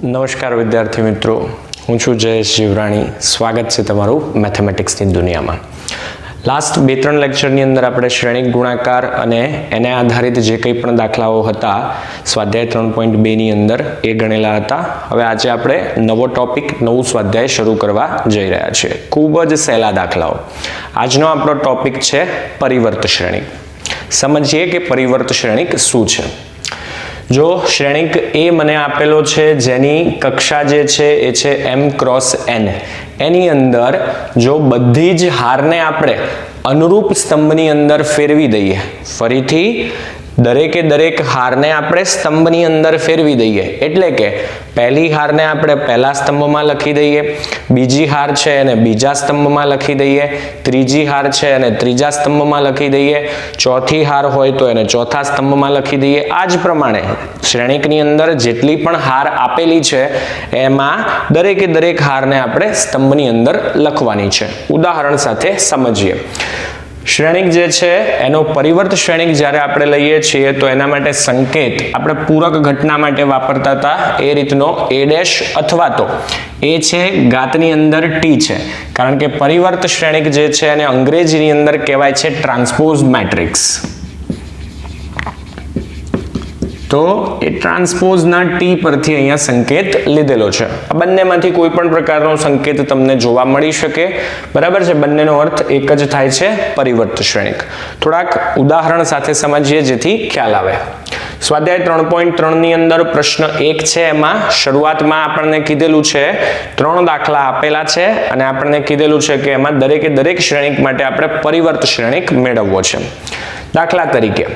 નમસ્કાર વિદ્યાર્થી મિત્રો, હું છું જયેશ જીવરાણી. સ્વાગત છે તમારું મેથેમેટિક્સની દુનિયામાં. લાસ્ટ 2-3 લેક્ચરની અંદર આપણે શ્રેણિક ગુણાકાર અને એને આધારિત જે કંઈ પણ દાખલાઓ હતા સ્વાધ્યાય 3.2ની અંદર એ ગણેલા હતા. હવે આજે આપણે નવો ટોપિક, નવું સ્વાધ્યાય શરૂ કરવા જઈ રહ્યા છીએ. ખૂબ જ સહેલા દાખલાઓ. આજનો આપણો ટોપિક છે પરિવર્ત શ્રેણિક. સમજીએ કે પરિવર્ત શ્રેણિક શું છે. જો શ્રેણિક એ મને આપેલો છે જેની કક્ષા જે છે એ છે m ક્રોસ n, એની અંદર જો બધી જ હારને આપણે અનુરૂપ સ્તંભની અંદર ફેરવી દઈએ, ફરીથી દરેકે દરેક હારને આપણે સ્તંભની અંદર ફેરવી દઈએ, એટલે કે પહેલી હારને આપણે પહેલા સ્તંભમાં લખી દઈએ, બીજી હાર છે એને બીજા સ્તંભમાં લખી દઈએ, ત્રીજી હાર છે એને ત્રીજા સ્તંભમાં લખી દઈએ, ચોથી હાર હોય તો એને ચોથા સ્તંભમાં લખી દઈએ. આ જ પ્રમાણે શ્રેણિકની અંદર જેટલી પણ હાર આપેલી છે એમાં દરેકે દરેક હારને આપણે સ્તંભની અંદર લખવાની છે. ઉદાહરણ સાથે સમજીએ. શ્રેણિક જે છે એનો પરિવર્ત શ્રેણિક જ્યારે આપણે લઈએ છીએ તો એના માટે સંકેત આપણે પૂરક ઘટના માટે વાપરતા હતા એ રીતનો a' અથવા તો એ છે ઘાતની અંદર t છે, કારણ કે પરિવર્ત શ્રેણિક જે છે એને અંગ્રેજીની અંદર કહેવાય છે ટ્રાન્સપોઝ મેટ્રિક્સ. તો એ ટ્રાન્સપોઝના ટી પરથી અહીંયા સંકેત લીધેલો છે. આ બંનેમાંથી કોઈ પણ પ્રકારનો સંકેત તમને જોવા મળી શકે, બરાબર છે. બંનેનો અર્થ એક જ થાય છે, પરિવર્ત શ્રેણિક. થોડાક ઉદાહરણ સાથે સમજીએ જેથી ખ્યાલ આવે. સ્વાધ્યાય 3.3ની અંદર પ્રશ્ન 1 છે, એમાં શરૂઆતમાં આપણને કીધેલું છે 3 દાખલા આપેલા છે અને આપણને કીધેલું છે કે એમાં દરેકે દરેક શ્રેણિક માટે આપણે પરિવર્ત શ્રેણિક મેળવવો છે. દાખલા તરીકે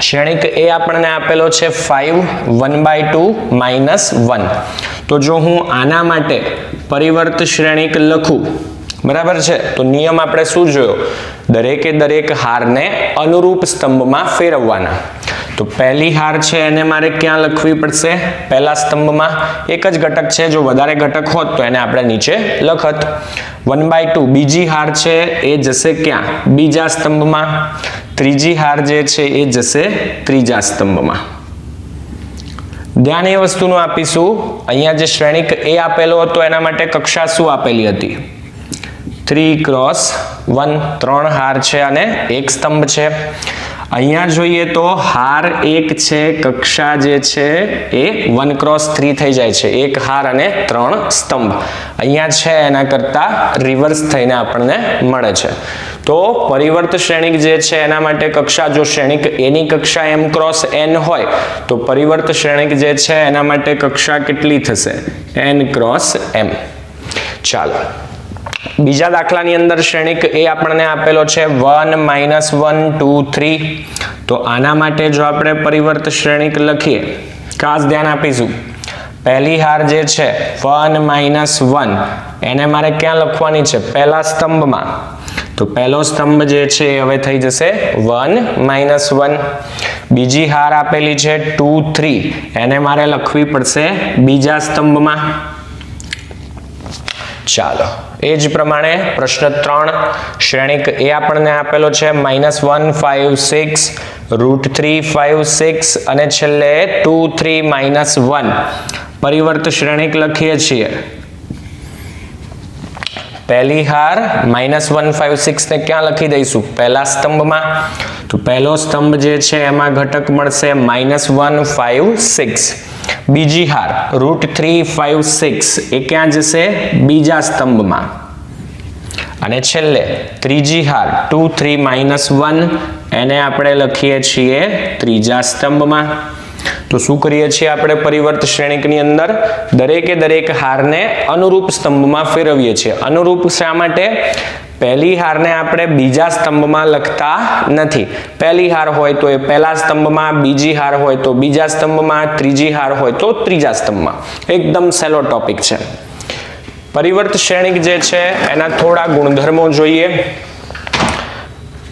શ્રેણિક એ આપણને આપેલો છે 5 1/2 -1. તો જો હું આના માટે પરિવર્ત શ્રેણિક લખું, બરાબર છે, તો નિયમ આપણે શું જોયો? દરેકે દરેક હારને અનુરૂપ સ્તંભમાં ફેરવવાના. તો પહેલી હાર છે એને મારે ક્યાં લખવી પડશે? પહેલા સ્તંભમાં. એક જ ઘટક છે, જો વધારે ઘટક હોત તો એને આપણે નીચે લખત. 1/2 બીજી હાર છે એ જશે ક્યાં? બીજા સ્તંભમાં. ત્રીજી હાર જે છે એ જશે ત્રીજા સ્તંભમાં. ધ્યાન એ વસ્તુનું આપીશું, અહીંયા જે શ્રેણિક એ આપેલો હતો એના માટે કક્ષા શું આપેલી હતી? 3 ક્રોસ 1. 3 હાર છે અને એક સ્તંભ છે. અહીંયા જોઈએ તો હાર 1 છે, કક્ષા જે છે એ 1 ક્રોસ 3 થઈ જાય છે, એક હાર અને 3 સ્તંભ. અહીંયા છે એના કરતા રિવર્સ થઈને આપણને મળે છે. તો પરિવર્ત શ્રેણિક જે છે એના માટે કક્ષા, જો શ્રેણિક એની કક્ષા m ક્રોસ n હોય તો પરિવર્ત શ્રેણિક જે છે એના માટે કક્ષા કેટલી થશે? n cross m. ચાલો બીજા દાખલાની અંદર શ્રેણિક એ આપણને આપેલો છે 1 -1 2 3. તો આના માટે જો આપણે પરિવર્ત શ્રેણિક લખીએ, ખાસ ધ્યાન આપીશું, પહેલી હાર જે છે 1 -1 એને મારે ક્યાં લખવાની છે? પહેલા સ્તંભમાં. તો પહેલો સ્તંભ જે છે હવે થઈ જશે 1 -1. બીજી હાર આપેલી છે 2 3, એને મારે લખવી પડશે બીજા સ્તંભમાં. ચાલો એ જ પ્રમાણે પ્રશ્ન 3 શ્રેણિક એ આપણને આપેલો છે -1 5 6 √3 5 6 અને છેલ્લે 2 3 -1. પરિવર્ત શ્રેણિક લખીએ છીએ. પહેલી હાર -1 5 6 ને ક્યાં લખી દઈશું? પહેલા સ્તંભમાં. તો પહેલો સ્તંભ જે છે એમાં ઘટક મળશે -1 5 6. બીજી હાર √3 5 6 એ ક્યાં જશે? બીજા સ્તંભમાં. અને છેલ્લે ત્રીજી હાર 2 3 -1 એને આપણે લખીએ છીએ ત્રીજા સ્તંભમાં. તો શું કરીએ છીએ આપણે પરિવર્ત શ્રેણિકની અંદર? દરેકે દરેક હારને અનુરૂપ સ્તંભમાં ફેરવીએ છીએ. અનુરૂપ શા માટે? પહેલી હારને આપણે બીજા સ્તંભમાં લખતા નથી. પહેલી હાર હોય તો એ પહેલા સ્તંભમાં, બીજી હાર હોય તો બીજા સ્તંભમાં, ત્રીજી હાર હોય તો ત્રીજા સ્તંભમાં. એકદમ સહેલો ટોપિક છે. પરિવર્ત શ્રેણિક જે છે એના થોડા ગુણધર્મો જોઈએ.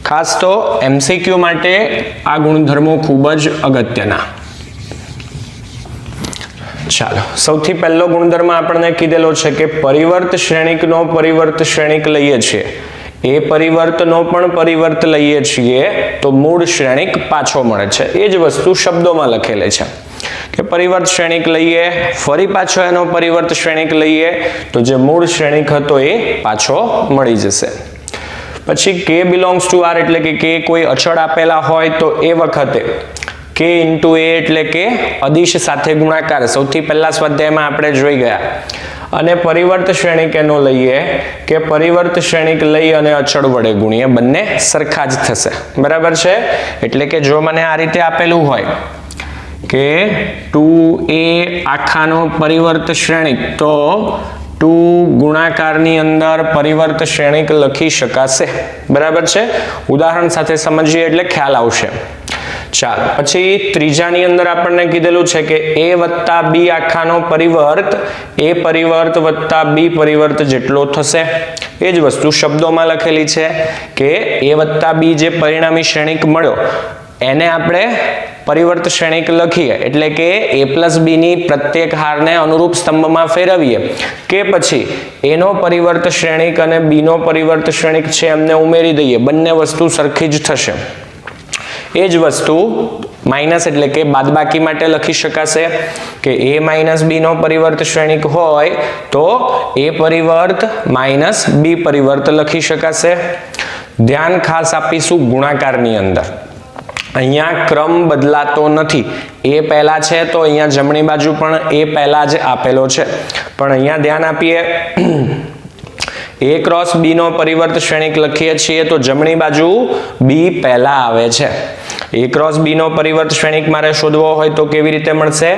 ખાસ તો MCQ માટે આ ગુણધર્મો ખૂબ જ અગત્યના. ચાલો સૌથી પહેલો ગુણધર્મ આપણને કીધેલો છે કે પરિવર્ત શ્રેણિકનો પરિવર્ત શ્રેણિક લઈએ છીએ, એ પરિવર્તનો પણ પરિવર્ત લઈએ છીએ તો મૂળ શ્રેણિક પાછો મળે છે. એ જ વસ્તુ શબ્દોમાં લખેલી છે. કે પરિવર્ત શ્રેણિક લઈએ, ફરી પાછો એનો પરિવર્ત શ્રેણિક લઈએ તો જે મૂળ શ્રેણિક હતો એ પાછો મળી જશે. પછી k બિલોંગ્સ ટુ r એટલે કે k કોઈ અચળ આપેલા હોય તો એ વખતે k ઇન્ટુ a એટલે કે અદિશ સાથે ગુણાકાર સૌથી પહેલા સ્વાધ્યાયમાં આપણે જોઈ ગયા. અને પરિવર્ત શ્રેણિક એનો લઈએ કે પરિવર્ત શ્રેણિક લઈ અને અચળ વડે ગુણીએ, બંને સરખા જ થશે. બરાબર છે? એટલે કે જો મને આ રીતે આપેલું હોય કે 2a આખાનો પરિવર્ત શ્રેણિક તો 2 ગુણાકારની અંદર પરિવર્ત શ્રેણિક લખી શકાશે. બરાબર છે? ઉદાહરણ સાથે સમજીએ એટલે ખ્યાલ આવશે. ચાલો પછી ત્રીજાની અંદર આપણને કીધેલું છે કે a વત્તા b આખાનો પરિવર્ત a પરિવર્ત વત્તા b પરિવર્ત જેટલો થશે. એ જ વસ્તુ શબ્દોમાં લખેલી છે કે a વત્તા b જે પરિણામી શ્રેણિક મળ્યો એને આપણે પરિવર્ત શ્રેણિક લખીએ એટલે કે a પ્લસ b ની પ્રત્યેક હારને અનુરૂપ સ્તંભમાં ફેરવીએ કે પછી a નો પરિવર્ત શ્રેણિક અને b નો પરિવર્ત શ્રેણિક છે એમને ઉમેરી દઈએ, બંને વસ્તુ સરખી જ થશે. એ જ વસ્તુ માઇનસ એટલે કે બાદબાકી માટે લખી શકાશે કે a માઇનસ b નો પરિવર્ત શ્રેણિક હોય તો a પરિવર્ત માઇનસ b પરિવર્ત લખી શકાશે. ધ્યાન ખાસ આપીશું ગુણાકારની અંદર અહીંયા ક્રમ બદલાતો નથી. a પહેલા છે તો અહીંયા જમણી બાજુ પણ a પહેલા જ આપેલો છે, પણ અહીંયા ધ્યાન આપીએ a ક્રોસ b નો પરિવર્ત શ્રેણિક લખીએ છીએ તો જમણી બાજુ b પહેલા આવે છે. a ક્રોસ b નો પરિવર્ત શ્રેણિક મારે શોધવો હોય તો કેવી રીતે મળશે?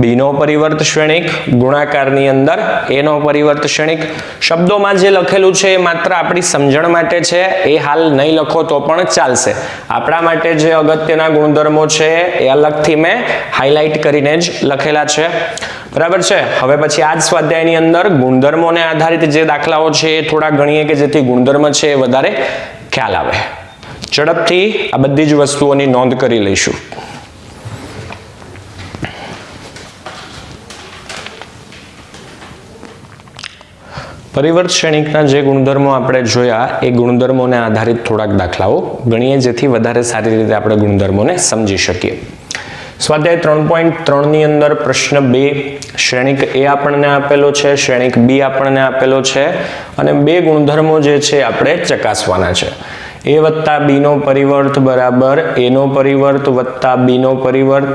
b નો પરિવર્ત શ્રેણિક ગુણાકારની અંદર a નો પરિવર્ત શ્રેણિક. શબ્દોમાં જે લખેલું છે એ માત્ર આપણી સમજણ માટે છે, એ હાલ નહીં લખો તો પણ ચાલશે. આપણા માટે જે અગત્યના ગુણધર્મો છે એ અલગથી મેં હાઇલાઇટ કરીને જ લખેલા છે. બરાબર છે? હવે પછી આ જ સ્વાધ્યાયની અંદર ગુણધર્મોને આધારિત જે દાખલાઓ છે એ થોડા ગણીએ કે જેથી ગુણધર્મ છે એ વધારે ખ્યાલ આવે. ઝડપથી આ બધી જ વસ્તુઓની નોંધ કરી લઈશું. પરિવર્ત શ્રેણિકના જે ગુણધર્મો આપણે જોયા એ ગુણધર્મોને આધારિત થોડાક દાખલાઓ ગણીએ જેથી વધારે સારી રીતે આપણે ગુણધર્મોને સમજી શકીએ. સ્વાધ્યાય 3.3 ની અંદર પ્રશ્ન 2 શ્રેણિક a આપણને આપેલો છે, શ્રેણિક b આપણને આપેલો છે અને બે ગુણધર્મો જે છે આપણે ચકાસવાના છે. a વત્તા b નો પરિવર્ત બરાબર a નો પરિવર્ત વત્તા b નો પરિવર્ત,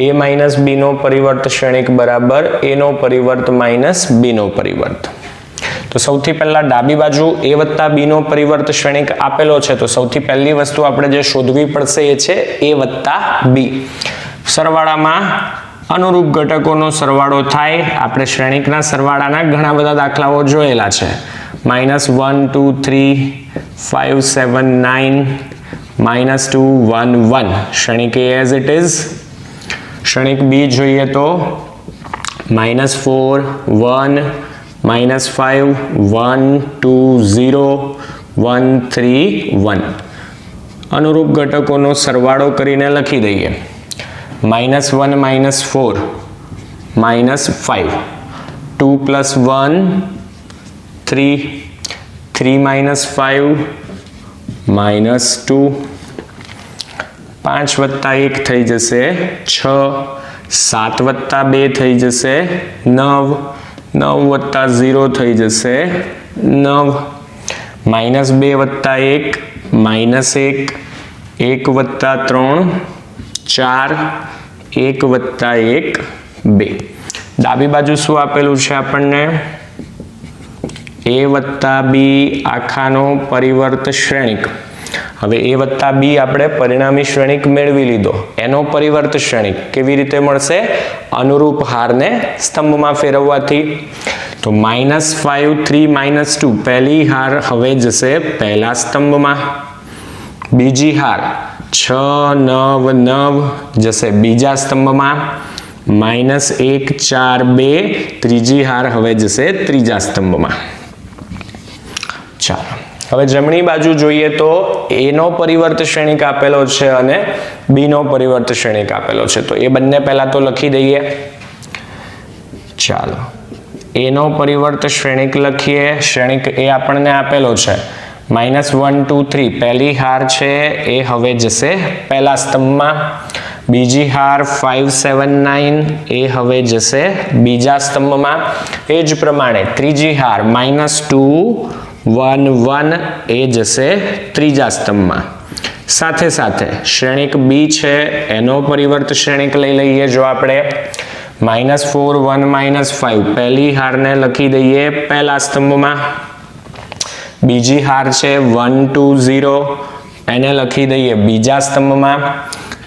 a માઇનસ b નો પરિવર્ત શ્રેણિક બરાબર a નો પરિવર્ત માઇનસ b નો પરિવર્ત. તો સૌથી પહેલા ડાબી બાજુ a વત્તા b નો પરિવર્ત શ્રેણિક આપેલો છે તો સૌથી પહેલી વસ્તુ આપણે જે શોધવી પડશે એ છે a વત્તા b. સરવાળામાં અનુરૂપ ઘટકોનો સરવાળો થાય. આપણે શ્રેણિકના સરવાળાના ઘણા બધા દાખલાઓ જોયેલા છે. -1 2 3 5 7 9 -2 1 1 શ્રેણિક a as it is. શ્રેણિક b જોઈએ તો -4 1 -5 1 2 0 1 3 1 અનુરૂપ ઘટકોનો સરવાળો કરીને લખી દઈએ. -1 -4 -5 2 + 1 3 3 - 5 -2 5 + 1 થઈ જશે 6 7 + 2 થઈ જશે 9 9 + 0 થઈ જશે 9 -2 + 1 -1 1 + 3 4 1 + 1 2. ડાબી બાજુ શું આપેલું છે આપણને? a વત્તા b આખાનો પરિવર્ત શ્રેણિક. હવે a વત્તા b આપણે પરિણામી શ્રેણિક મેળવી લીધો, એનો પરિવર્ત શ્રેણિક કેવી રીતે મળશે? અનુરૂપ હારને સ્તંભમાં ફેરવવાથી. તો -5 3 -2 પહેલી હાર હવે જશે પહેલા સ્તંભમાં, બીજી હાર 6 9 9 જશે બીજા સ્તંભમાં, -1 4 2 ત્રીજી હાર હવે જશે ત્રીજા સ્તંભમાં. ચાલો હવે જમણી બાજુ જોઈએ તો a નો પરિવર્ત શ્રેણિક આપેલો છે અને b નો પરિવર્ત શ્રેણિક આપેલો છે તો એ બંને પહેલા તો લખી દઈએ. ચાલો a નો પરિવર્ત શ્રેણિક લખીએ. શ્રેણિક a આપણને આપેલો છે -1 2 3 પહેલી હાર છે એ હવે જશે પહેલા સ્તંભમાં, બીજી હાર 5 7 9 એ હવે જશે બીજા સ્તંભમાં. એ જ પ્રમાણે ત્રીજી હાર -2 1 1 એ જશે ત્રીજા સ્તંભમાં. સાથે સાથે શ્રેણિક બી છે એનો પરિવર્ત શ્રેણિક લઈ લઈએ. જો આપણે -4 1 -5 પહેલી હારને લખી દઈએ પહેલા સ્તંભમાં. બીજી હાર છે 1 2 0 એને લખી દઈએ બીજા સ્તંભમાં.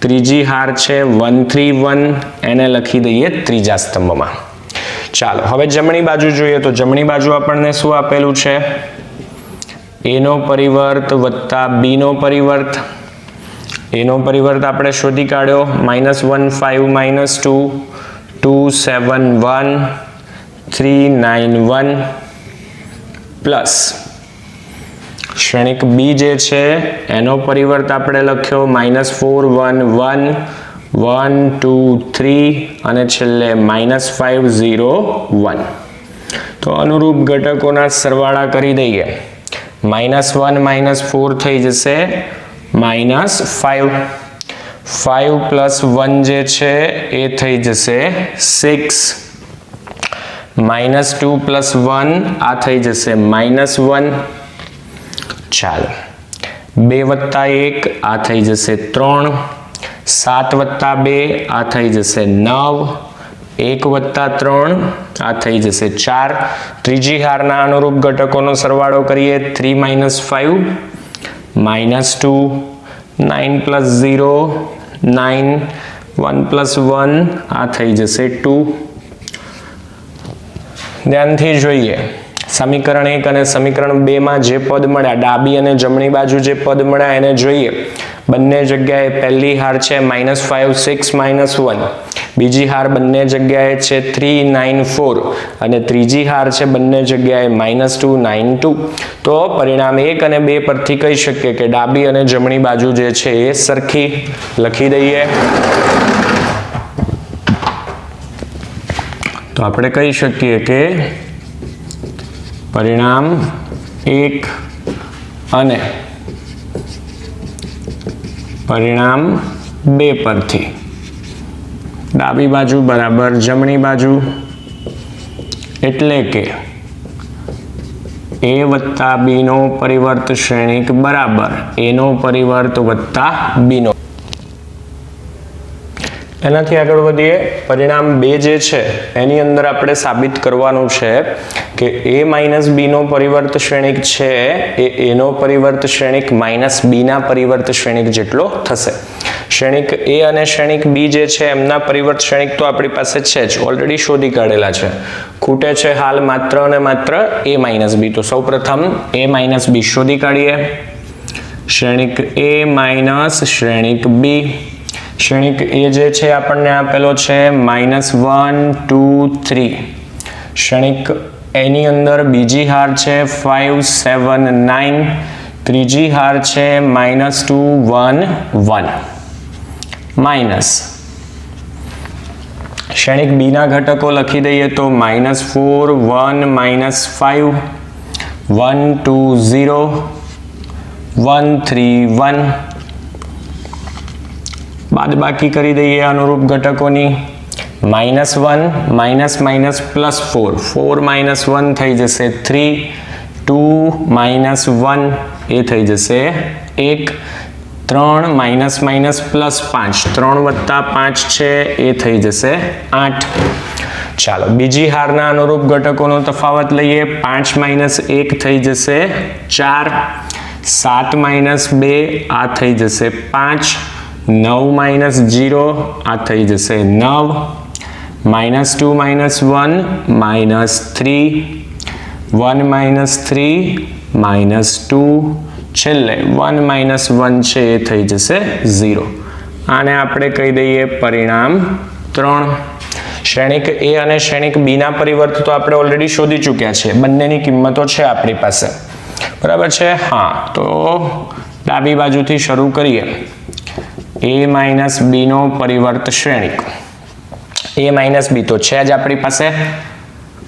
ત્રીજી હાર છે 1 3 1 એને લખી દઈએ ત્રીજા સ્તંભમાં. ચાલો હવે જમણી બાજુ જોઈએ. તો જમણી બાજુ આપણને શું આપેલું છે? એ નો પરિવર્ત વત્તા બી નો પરિવર્ત. એ નો પરિવર્ત આપણે શોધી કાઢ્યો -1 5 -2 2 7 1 3 9 1 પ્લસ શ્રેણિક બી જે છે એનો પરિવર્ત આપણે લખ્યો -4 1 1 1 2 3 અને છેલ્લે -5 0 1. તો અનુરૂપ ઘટકોના સરવાળા કરી દઈએ. -1 -4 થઈ જશે -5. 5 પ્લસ 1 જે છે એ થઈ જશે 6. -2 પ્લસ 1 આ થઈ જશે -1. ચાલો 2 વત્તા 1 આ થઈ જશે 3. 7 વત્તા 2 આ થઈ જશે 9. 1 વત્તા 3 આ થઈ જશે 4. ત્રીજી હારના અનુરૂપ ઘટકોનો સરવાળો કરીએ. 3 -5 -2 9 પ્લસ 0 9 1 પ્લસ 1 આ થઈ જશે 2. ધ્યાનથી જોઈએ સમીકરણ 1 અને સમીકરણ 2 માં જે પદ મળ્યા ડાબી અને જમણી બાજુ જે પદ મળ્યા એને જોઈએ. બંને જગ્યાએ પહેલી હાર છે -5 6 -1. બીજી હાર બંને જગ્યાએ છે 3 9 4 અને ત્રીજી હાર છે બંને જગ્યાએ -2 9 2. તો પરિણામ 1 અને 2 પરથી કહી શકીએ કે ડાબી અને જમણી બાજુ જે છે એ સરખી. લખી દઈએ. તો આપણે કહી શકીએ કે પરિણામ 1 અને પરિણામ 2 પરથી ડાબી બાજુ બરાબર જમણી બાજુ એટલે કે એ વત્તા બી નો પરિવર્ત શ્રેણિક બરાબર એ નો પરિવર્ત વત્તા બી નો. એનાથી આગળ વધીએ. પરિણામ 2 જે છે એની અંદર આપણે સાબિત કરવાનું છે કે a માઇનસ બી નો પરિવર્ત શ્રેણિક છે એ a નો પરિવર્ત શ્રેણિક માઇનસ બી ના પરિવર્ત શ્રેણિક જેટલો થશે. શ્રેણિક a અને શ્રેણિક b જે છે એમના પરિવર્ત શ્રેણિક તો આપણી પાસે છે જ, ઓલરેડી શોધી કાઢેલા છે. ખૂટે છે હાલ માત્ર અને માત્ર a માઇનસ બી. તો સૌપ્રથમ a માઇનસ બી શોધી કાઢીએ. શ્રેણિક a માઇનસ શ્રેણિક b. શ્રેણિક a જે છે આપણને આપેલો છે -1 2 3. શ્રેણિક a ની અંદર બીજી હાર છે 5 7 9. ત્રીજી હાર છે -2 1 1 માઇનસ શ્રેણિક b ના ઘટકો લખી દઈએ તો -4 1 -5 1 2 0 1 3 1. બાદબાકી કરી દઈએ અનુરૂપ ઘટકોની. -1 -4 4 -1 થઈ જશે 3. 2 -1 એ થઈ જશે 1. 3 -5 3 વત્તા 5 છે એ થઈ જશે 8. ચાલો બીજી હારના અનુરૂપ ઘટકોનો તફાવત લઈએ. 5 -1 થઈ જશે 4. 7 -2 આ થઈ જશે 5. 9 -0 આ થઈ જશે 9. -2 -1 -3. 1 -3 -2 છેલ્લે 1 -1 છે એ થઈ જશે 0. આને આપણે કહી દઈએ પરિણામ 3. શ્રેણિક a અને શ્રેણિક b ના પરિવર્ત તો આપણે ઓલરેડી શોધી ચૂક્યા છે. બંનેની કિંમતો છે આપણી પાસે, બરાબર છે. હા, તો ડાબી બાજુથી શરૂ કરીએ. a માઇનસ b નો પરિવર્ત શ્રેણિક. a માઇનસ b તો છે જ આપણી પાસે.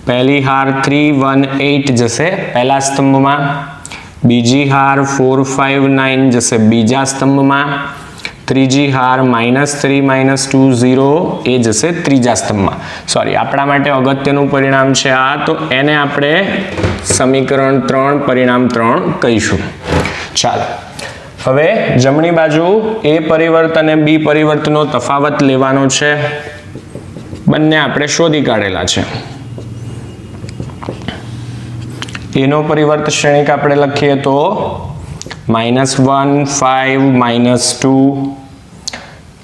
પહેલી હાર 3 1 8 જશે પહેલા સ્તંભમાં. બીજી હાર 4 5 9 જશે બીજા સ્તંભમાં. ત્રીજી હાર -3 -2 0 એ જશે ત્રીજા સ્તંભમાં. સોરી, આપણા માટે અગત્યનું પરિણામ છે આ, તો એને આપણે સમીકરણ 3 પરિણામ 3 કહીશું. ચાલો, હવે જમણી બાજુ એ પરિવર્ત અને બી પરિવર્તનો તફાવત લેવાનો છે. બંને આપણે શોધી કાઢેલા છે. એનો પરિવર્ત શ્રેણિક આપણે લખીએ તો -1 5 -2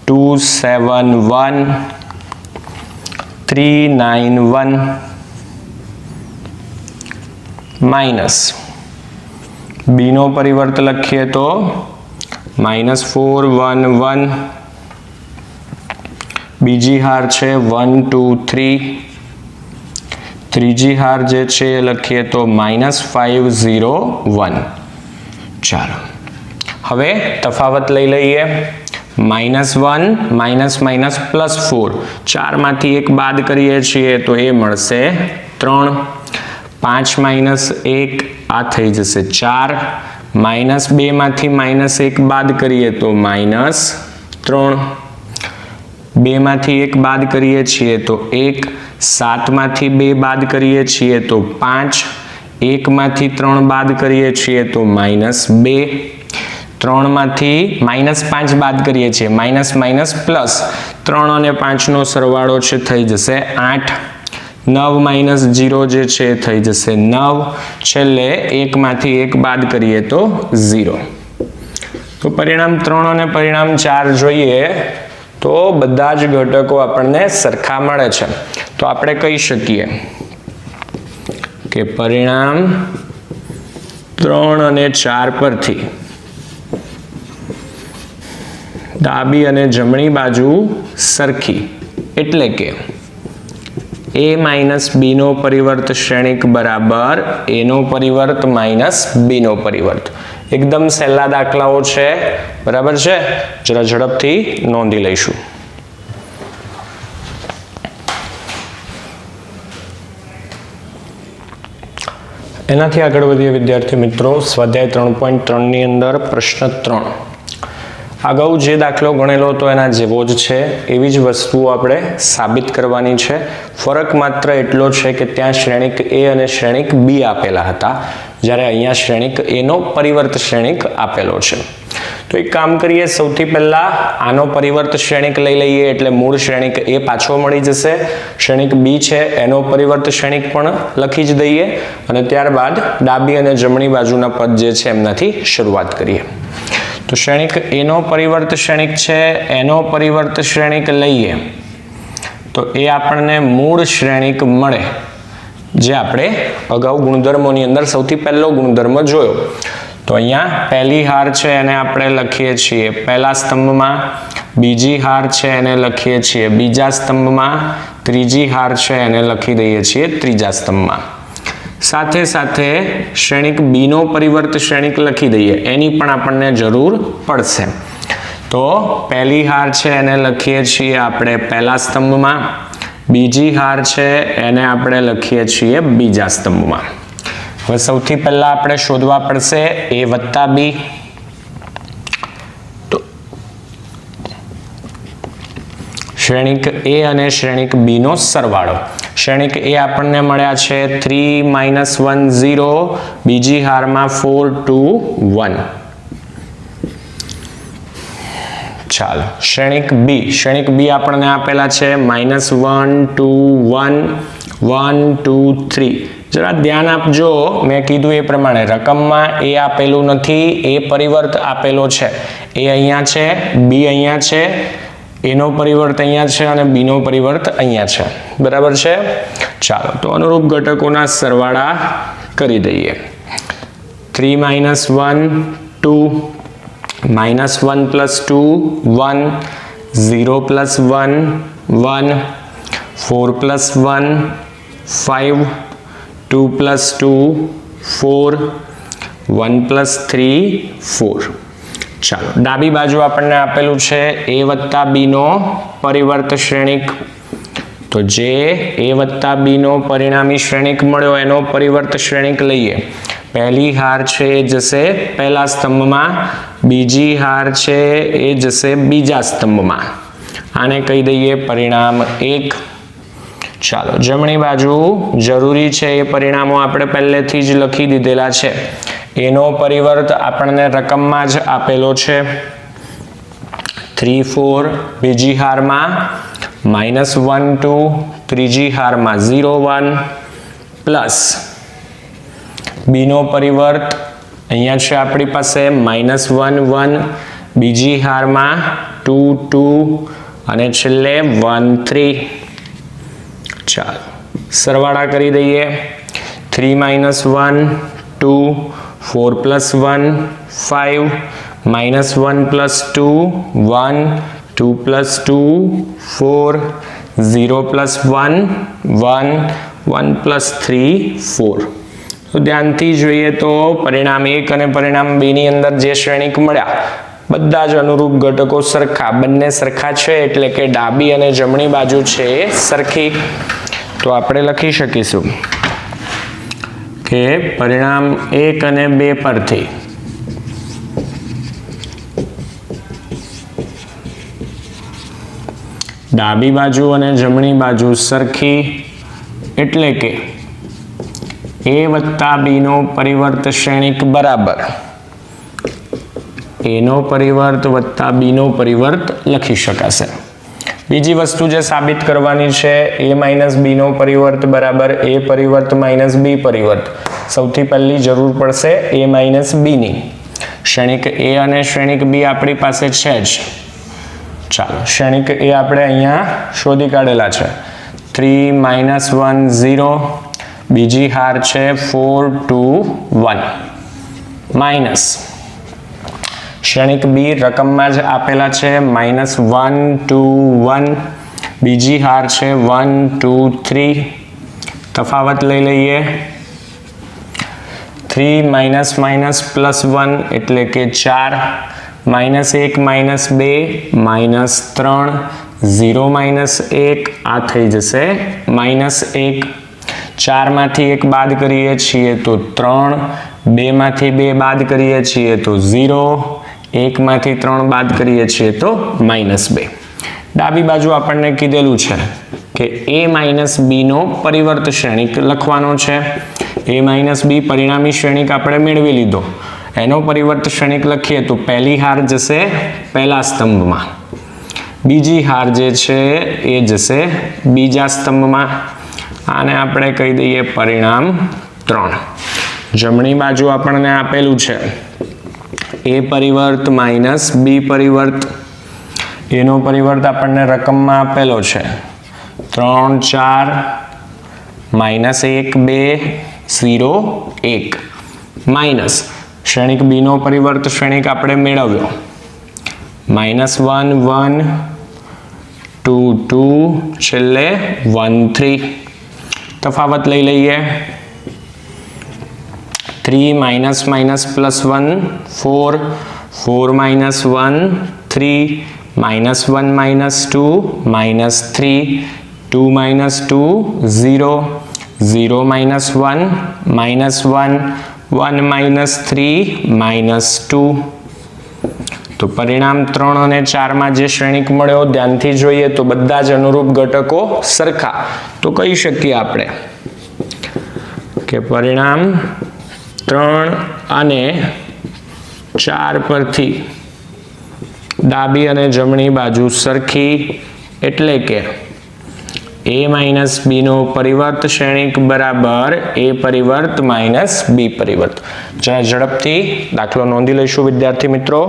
2 7 1 3 9 1 માઇનસ બી નો પરિવર્ત લખીએ તો -4 1 1, બીજી હાર છે 1 2 3, ત્રીજી હાર જે છે એ લખીએ તો -5 0 1. ચાલો, હવે તફાવત લઈ લઈએ. -1 +4, 4 માંથી 1 બાદ કરીએ છીએ તો એ મળશે 3. 5 - 1 આ થઈ જશે 4. -2 માંથી -1 બાદ કરીએ તો -3. 2 માંથી 1 બાદ કરીએ છીએ તો 1. 7 માંથી 2 બાદ કરીએ છીએ તો 5. 1 માંથી 3 બાદ કરીએ છીએ તો -2. 3 માંથી -5 બાદ કરીએ છીએ, પ્લસ 3 અને 5 નો સરવાળો છે થઈ જશે 8. 9 - 0 જે છે થઈ જશે 9. છેલ્લે 1 માંથી 1 બાદ કરીએ તો 0. તો પરિણામ 3 અને પરિણામ 4 જોઈએ તો બધા જ ઘટકો આપણને સરખા મળે છે. તો આપણે કહી શકીએ કે પરિણામ 3 અને 4 પરથી ડાબી અને જમણી બાજુ સરખી, એટલે કે a - b નો પરિવર્ત શ્રેણિક બરાબર a નો પરિવર્ત માઇનસ b નો પરિવર્ત. એકદમ સહેલા દાખલાઓ છે, બરાબર છે. જરા ઝડપથી નોંધી લઈશું. એનાથી આગળ વધીએ વિદ્યાર્થી મિત્રો. સ્વાધ્યાય 3.3 ની અંદર પ્રશ્ન 3. અગાઉ જે દાખલો ગણેલો હતો એના જેવો જ છે, એવી જ વસ્તુઓ આપણે સાબિત કરવાની છે. ફરક માત્ર એટલો છે કે ત્યાં શ્રેણિક a અને શ્રેણિક b આપેલા હતા, જ્યારે અહીંયા શ્રેણિક a નો પરિવર્ત શ્રેણિક આપેલો છે. તો એક કામ કરીએ, સૌથી પહેલા આનો પરિવર્ત શ્રેણિક લઈ લઈએ એટલે મૂળ શ્રેણિક a પાછો મળી જશે. શ્રેણિક b છે એનો પરિવર્ત શ્રેણિક પણ લખી જ દઈએ અને ત્યારબાદ ડાબી અને જમણી બાજુના પદ જે છે એમનાથી શરૂઆત કરીએ. તો શ્રેણિક a નો પરિવર્ત શ્રેણિક છે, એનો પરિવર્ત શ્રેણિક લઈએ તો એ આપણને મૂળ શ્રેણિક મળે, જે આપણે અગાઉ ગુણધર્મોની અંદર સૌથી પહેલો ગુણધર્મ જોયો. તો અહીંયા પહેલી હાર છે એને આપણે લખીએ છીએ પહેલા સ્તંભમાં, બીજી હાર છે એને લખીએ છીએ બીજા સ્તંભમાં, ત્રીજી હાર છે એને લખી દઈએ છીએ ત્રીજા સ્તંભમાં. સાથે સાથે શ્રેણિક b નો પરિવર્ત શ્રેણિક લખી દઈએ, એની પણ આપણને જરૂર પડશે. તો પહેલી હાર છે એને લખીએ છીએ આપણે પહેલા સ્તંભમાં, બીજી હાર છે એને આપણે લખીએ છીએ બીજા સ્તંભમાં. હવે સૌથી પહેલા આપણે શોધવા પડશે a વત્તા b. તો શ્રેણિક a અને શ્રેણિક b નો સરવાળો. શ્રેણિક a આપણને મળ્યા છે 3 - 1 0, બીજી હારમાં 4 2 1. ચાલો, શ્રેણિક b આપણને આપેલા છે -1 2 1 1 2 3. જરા ધ્યાન આપજો, મેં કીધું એ પ્રમાણે રકમમાં a આપેલું નથી, a પરિવર્ત આપેલો છે. a અહીંયા છે, b અહીંયા છે, a નો પરિવર્ત અહીંયા છે અને b નો પરિવર્ત અહીંયા છે, બરાબર છે. ચાલો, તો અનુરૂપ ઘટકોના સરવાળા કરી દઈએ. 3 - 1 2, -1 + 2 1, 0 + 1 1, 4 + 1 5, 2 + 2 4, 1 + 3 4. ચાલો, ડાબી બાજુ આપણને આપેલું છે a વત્તા b નો પરિવર્ત શ્રેણિક. તો જે a વત્તા b નો પરિણામી શ્રેણિક મળ્યો એનો પરિવર્ત શ્રેણિક લઈએ. પહેલી હાર છે એ જશે પહેલા સ્તંભમાં, બીજી હાર છે એ જશે બીજા સ્તંભમાં. આને કહી દઈએ પરિણામ 1. ચાલો જમણી બાજુ જરૂરી છે એ પરિણામો આપણે પહેલેથી જ લખી દીધેલા છે. એનો પરિવર્ત આપણને રકમમાં જ આપેલો છે 3 4, બીજી હારમાં -1 2, ત્રીજી હારમાં 0 1 પ્લસ b નો પરિવર્ત અહીંયા છે આપણી પાસે -1 1, બીજી હારમાં 2 2 અને છેલ્લે 1 3. ચાલો સરવાળા કરી દઈએ. 3 - 1 2, 4 + 1 5, -1 + 2 1, 2 + 2 4, 0 + 1 1, 1 + 3 4. તો ધ્યાનથી જોઈએ તો પરિણામ 1 અને પરિણામ 2 ની અંદર જે શ્રેણિક મળ્યા બધા જ અનુરૂપ ઘટકો સરખા, બંને સરખા છે એટલે કે ડાબી અને જમણી બાજુ છે એ સરખી. તો આપણે લખી શકીશું કે પરિણામ 1 અને 2 પરથી ડાબી બાજુ અને જમણી બાજુ સરખી એટલે કે a વત્તા b નો પરિવર્ત શ્રેણિક બરાબર a નો પરિવર્ત વત્તા b નો પરિવર્ત લખી શકાશે. બીજી વસ્તુ જે સાબિત કરવાની છે a - b નો પરિવર્ત બરાબર a પરિવર્ત - b પરિવર્ત. સૌથી પહેલી જરૂર પડશે a - b ની. શ્રેણિક a અને શ્રેણિક b આપણી પાસે છે જ. ચાલો શ્રેણિક a આપણે અહીંયા શોધી કાઢેલા છે 3 - 1 0, બીજી હાર છે 4 2 1 માઇનસ શ્રેણિક b રકમમાં જ આપેલા છે -1 2 1, બીજી હાર છે 1 2 3. તફાવત લઈ લઈએ. 3 - +1 એટલે કે 4, -1 - 2 -3, 0 - 1 આ થઈ જશે -1. 4 માંથી 1 બાદ કરીએ છીએ તો 3, 2 માંથી 2 બાદ કરીએ છીએ તો 0, 1 માંથી 3 બાદ કરીએ છીએ તો -2. ડાબી બાજુ આપણને કીધેલું છે કે a - b નો પરિવર્ત શ્રેણિક લખવાનો છે. a - b પરિણામી શ્રેણિક આપણે મેળવી લીધો. એનો પરિવર્ત શ્રેણિક લખીએ તો પહેલી હાર જશે પહેલા સ્તંભમાં, બીજી હાર જે છે એ જશે બીજા સ્તંભમાં. આને આપણે કહી દઈએ પરિણામ 3. જમણી બાજુ આપણને આપેલું છે a પરિવર્ત - b પરિવર્ત. એનો પરિવર્ત આપણને રકમમાં આપેલો છે 3 4, -1 2 0 1 માઇનસ શ્રેણિક b નો પરિવર્ત શ્રેણિક આપણે મેળવ્યો -1 1 2 2, છેલ્લે 1 3. તફાવત લઈ લઈએ. 3 - +1 4, 4 - 1 3, -1 - 2 -3, 2 - 2 0, 0 - 1 -1, 1 - 3 -2. તો પરિણામ 3 અને 4 માં જે શ્રેણિક મળ્યો ધ્યાનથી જોઈએ તો બધા જ અનુરૂપ ઘટકો સરખા. તો કહી શકીએ આપણે કે પરિણામ 3 અને 4 પરથી ડાબી અને જમણી બાજુ સરખી એટલે કે a - b નો પરિવર્ત શ્રેણિક બરાબર a પરિવર્ત - b પરિવર્ત. જરા ઝડપથી દાખલો નોંધી લઈશું વિદ્યાર્થી મિત્રો.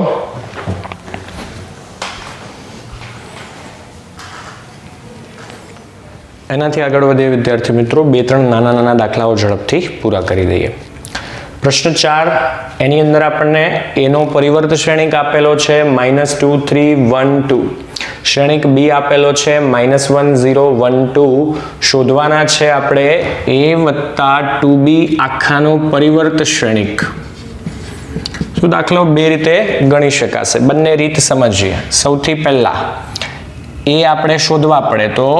એનાથી આગળ વધીએ વિદ્યાર્થી મિત્રો. 2-3 નાના દાખલાઓ ઝડપથી પૂરા કરી દઈએ. પ્રશ્ન 4 એની અંદર આપણને a નો પરિવર્ત શ્રેણિક આપેલો છે -2 3 1 2. શ્રેણિક b આપેલો છે -1 0 1 2. શોધવાના છે આપણે a વત્તા 2b આખાનો પરિવર્ત શ્રેણિક. તો દાખલો બે રીતે ગણી શકાશે. બંને રીત સમજીએ. સૌથી પહેલા a આપણે શોધવા પડે તો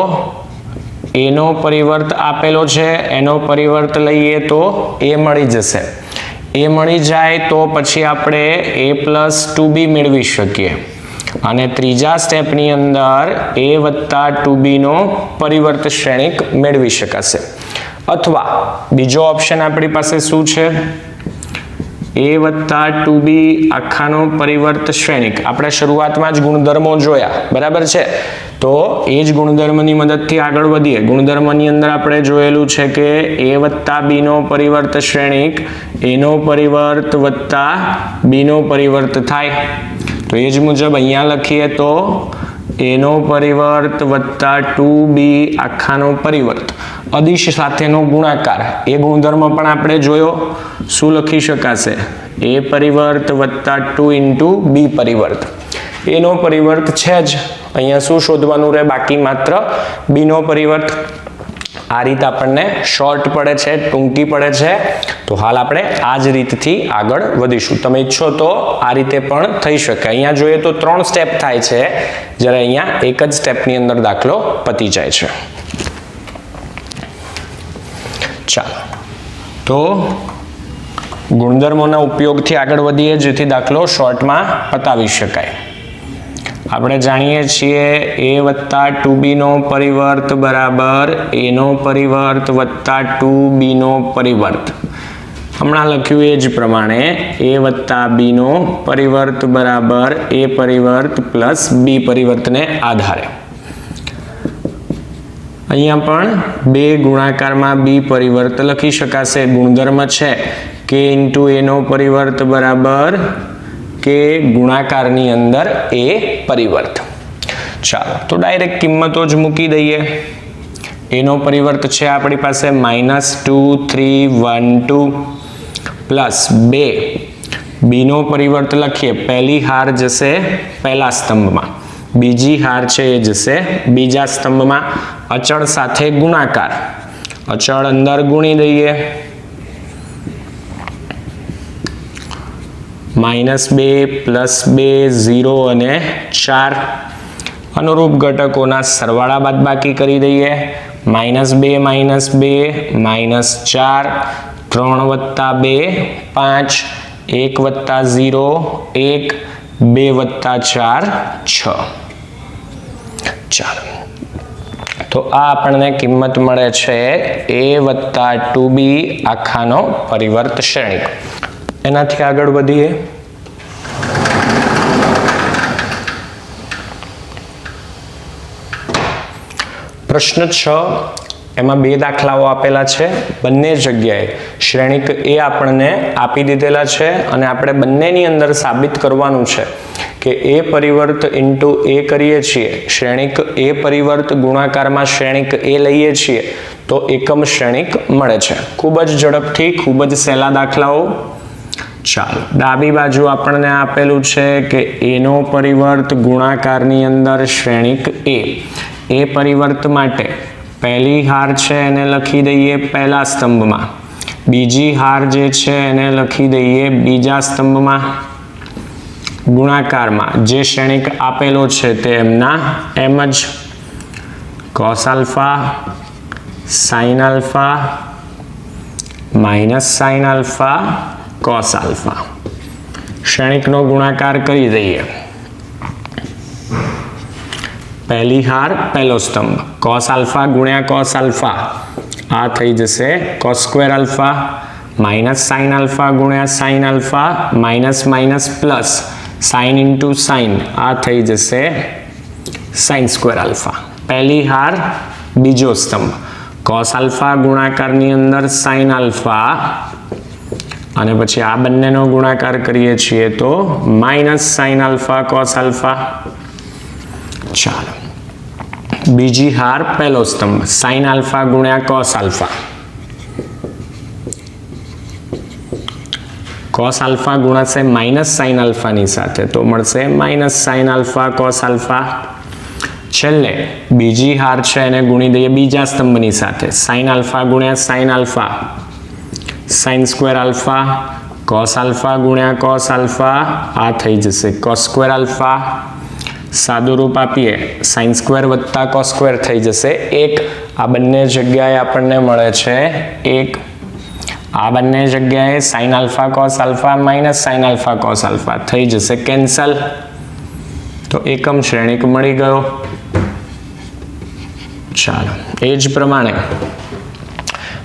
એનો પરિવર્ત આપેલો છે, એનો પરિવર્ત લઈએ તો એ મળી જશે. એ મળી જાય તો પછી આપણે a પ્લસ 2b મેળવી શકીએ અને ત્રીજા સ્ટેપની અંદર a વત્તા 2b નો પરિવર્ત શ્રેણિક મેળવી શકાશે. અથવા બીજો ઓપ્શન આપણી પાસે શું છે? a વત્તા 2b આખાનો પરિવર્ત શ્રેણિક. આપણે શરૂઆતમાં જ ગુણધર્મો જોયા, બરાબર છે? તો એ જ ગુણધર્મની મદદથી આગળ વધીએ. ગુણધર્મની અંદર આપણે જોયેલું છે કે a વત્તા b નો પરિવર્ત શ્રેણિક a નો પરિવર્ત વત્તા b નો પરિવર્ત થાય. તો એ જ મુજબ અહીંયા લખીએ તો a નો પરિવર્ત વત્તા 2b આખાનો પરિવર્ત અદિશ સાથેનો ગુણાકાર. એ ગુણધર્મ પણ આપણે જોયો. શું લખી શકાશે? a પરિવર્ત વત્તા 2 ઇન્ટુ b પરિવર્ત. a નો પરિવર્ત છે જ, અહીંયા શું શોધવાનું રહે બાકી? માત્ર b નો પરિવર્ત. આ રીત આપણને શોર્ટ પડે છે, ટૂંકી પડે છે. તો હાલ આપણે આ જ રીતથી આગળ વધીશું. તમે ઈચ્છો તો આ રીતે પણ થઈ શકે. અહીંયા જોઈએ તો 3 સ્ટેપ થાય છે, જ્યારે અહીંયા એક જ સ્ટેપની અંદર દાખલો પતી જાય છે. ચાલો તો ગુણધર્મોના ઉપયોગથી આગળ વધીએ જેથી દાખલો શોર્ટમાં પતાવી શકાય. આપણે જાણીએ છીએ a વત્તા 2b નો પરિવર્ત બરાબર a નો પરિવર્ત વત્તા 2b નો પરિવર્ત. હમણાં લખ્યું એ જ પ્રમાણે a વત્તા b નો પરિવર્ત બરાબર a પરિવર્ત પ્લસ b પરિવર્તને આધારે અહીંયા પણ બે ગુણાકારમાં b પરિવર્ત લખી શકાશે. ગુણધર્મ છે k ઇન્ટુ a નો પરિવર્ત બરાબર કે ગુણાકારની અંદર a પરિવર્ત. ચાલો તો ડાયરેક્ટ કિંમતો જ મૂકી દઈએ. a નો પરિવર્ત છે આપણી પાસે -2 3 1 2 પ્લસ 2. b નો પરિવર્ત લખીએ, પહેલી હાર જશે પહેલા સ્તંભમાં, બીજી હાર છે એ જશે બીજા સ્તંભમાં. અચળ સાથે ગુણાકાર, અચળ અંદર ગુણી દઈએ. -2 પ્લસ 2 0 અને 4. અનુરૂપ ઘટકોના સરવાળા બાદબાકી કરી દઈએ. -2 -2 -4 3 વત્તા 2 5 1 વત્તા 0 1 2 વત્તા 4 6. ચાલો તો આ આપણને કિંમત મળે છે a વત્તા 2b આખાનો પરિવર્ત શ્રેણિક. એનાથી આગળ વધીએ. પ્રશ્ન 6 એમાં બે દાખલાઓ આપેલા છે. બંને જગ્યાએ શ્રેણિક a આપણને આપી દીધેલા છે અને આપણે બંનેની અંદર સાબિત કરવાનું છે કે a પરિવર્ત ઇન્ટુ a કરીએ છીએ, શ્રેણિક a પરિવર્ત ગુણાકારમાં શ્રેણિક a લઈએ છીએ તો એકમ શ્રેણિક મળે છે. ખૂબ જ ઝડપથી, ખૂબ જ સહેલા દાખલાઓ. ચાલો ડાબી બાજુ આપણને આપેલું છે કે a નો પરિવર્ત ગુણાકારની અંદર શ્રેણિક a. a પરિવર્ત માટે પહેલી હાર છે એને લખી દઈએ પહેલા સ્તંભમાં, બીજી હાર જે છે એને લખી દઈએ બીજા સ્તંભમાં. ગુણાકારમાં જે શ્રેણિક આપેલો છે તે એમના એમ જ cos alpha sin alpha minus sin alpha cos alpha. શ્રેણિકનો ગુણાકાર કરી દઈએ. પહેલી હાર પહેલો સ્તંભ cos આલ્ફા ગુણ્યા cos આલ્ફા, આ થઈ જશે cos square alpha, minus sin alpha ગુણ્યા sin alpha, minus minus plus sin into sin, આ થઈ જશે sin સ્ક્વેર આલ્ફા. પહેલી હાર બીજો સ્તંભ cos આલ્ફા ગુણાકારની અંદર sin આલ્ફા અને પછી આ બંનેનો ગુણાકાર કરીએ છીએ તો minus sin alpha cos alpha. ચાલો બીજી હાર પહેલો સ્તંભ sin આલ્ફા ગુણ્યા cos આલ્ફા, cos આલ્ફા ગુણાશે માઇનસ sin આલ્ફાની સાથે તો મળશે minus sin alpha cos alpha. છેલ્લે બીજી હાર છે એને ગુણી દઈએ બીજા સ્તંભની સાથે, sin આલ્ફા ગુણ્યા sin alpha, sin square alpha, cos alpha ગુણ્યા cos આલ્ફા, આ થઈ જશે cos સ્ક્વેર આલ્ફા, સાદું રૂપ આપીએ સાઇન સ્ક્વેર વત્તા કોસ સ્ક્વેર થઈ જશે 1. આ બંને જગ્યાએ આપણને મળે છે 1. આ બંને જગ્યાએ sign alpha cos alpha minus sine alpha cos alpha થઈ જશે કેન્સલ. તો એકમ શ્રેણિક મળી ગયો. ચાલો એ જ પ્રમાણે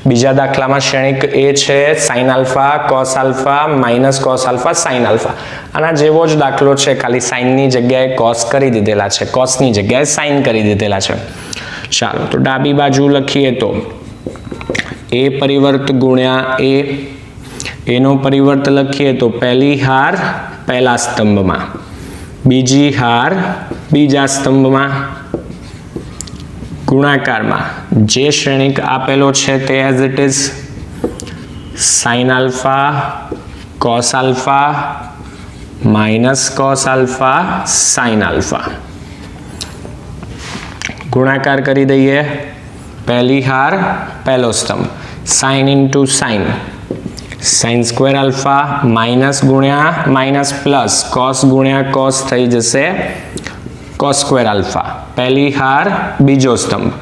બીજા દાખલામાં શ્રેણિક એ છે sign alpha cos alpha minus cos alpha sine alpha. આના જેવો જ દાખલો છે, ખાલી સાઇનની જગ્યાએ કોસ કરી દીધેલા છે, કોસની જગ્યાએ સાઇન કરી દીધેલા છે. ચાલો તો ડાબી બાજુ લખીએ તો એ પરિવર્ત ગુણ્યા એનો પરિવર્ત લખીએ તો પહેલી હાર પહેલા સ્તંભમાં, બીજી હાર બીજા સ્તંભમાં, ગુણાકારમાં જે શ્રેણિક આપેલો છે તે as it is sine alpha cos alpha minus cos alpha sine alpha. ગુણાકાર કરી દઈએ. પહેલી હાર પહેલો સ્તંભ sine into sine, sine square alpha minus ગુણ્યા માઇનસ પ્લસ કોસ ગુણ્યા કોસ થઈ જશે કોસ સ્ક્વેર આલ્ફા. પહેલી હાર બીજો સ્તંભ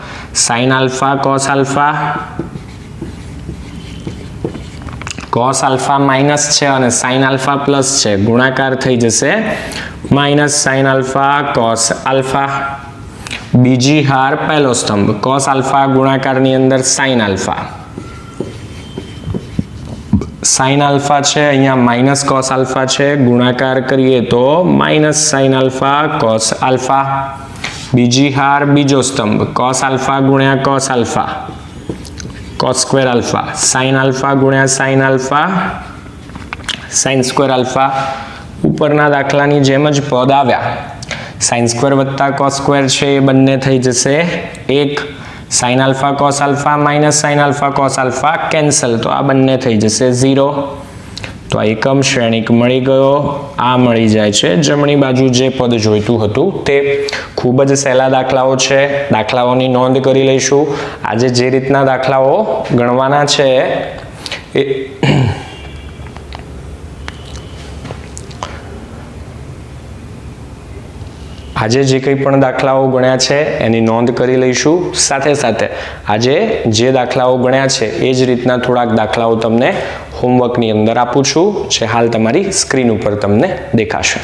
sine alpha cos alpha, cos alpha minus છે અને સાઇન આલ્ફા પ્લસ છે, ગુણાકાર થઈ જશે minus sine alpha cos alpha. બીજી હાર પહેલો સ્તંભ કોસ આલ્ફા ગુણાકારની અંદર સાઇન આલ્ફા, સાઇન આલ્ફા છે અહીંયા માઇનસ કોસ આલ્ફા છે, ગુણાકાર કરીએ તો minus sine alpha cos alpha. બીજી હાર બીજો સ્તંભ કોસ આલ્ફા ગુણ્યા cos alpha cos square alpha, sine alpha ગુણ્યા sine alpha sine square alpha. ઉપરના દાખલાની જેમ જ પદ આવ્યા, સાઇન સ્ક્વેર વત્તા કોસ સ્ક્વેર છે એ બંને થઈ જશે 1. Sine alpha cos alpha minus sine alpha cos alpha cancel, તો આ બંને થઈ જશે 0. તો આ એકમ શ્રેણિક મળી ગયો. આ મળી જાય છે જમણી બાજુ જે પદ જોઈતું હતું તે. ખૂબ જ સહેલા દાખલાઓ છે, દાખલાઓની નોંધ કરી લઈશું. આજે જે રીતના દાખલાઓ ગણવાના છે એ આજે જે કંઈ પણ દાખલાઓ ગણ્યા છે એની નોંધ કરી લઈશું. સાથે સાથે આજે જે દાખલાઓ ગણ્યા છે એ જ રીતના થોડાક દાખલાઓ તમને હોમવર્કની અંદર આપું છું, જે હાલ તમારી સ્ક્રીન ઉપર તમને દેખાશે.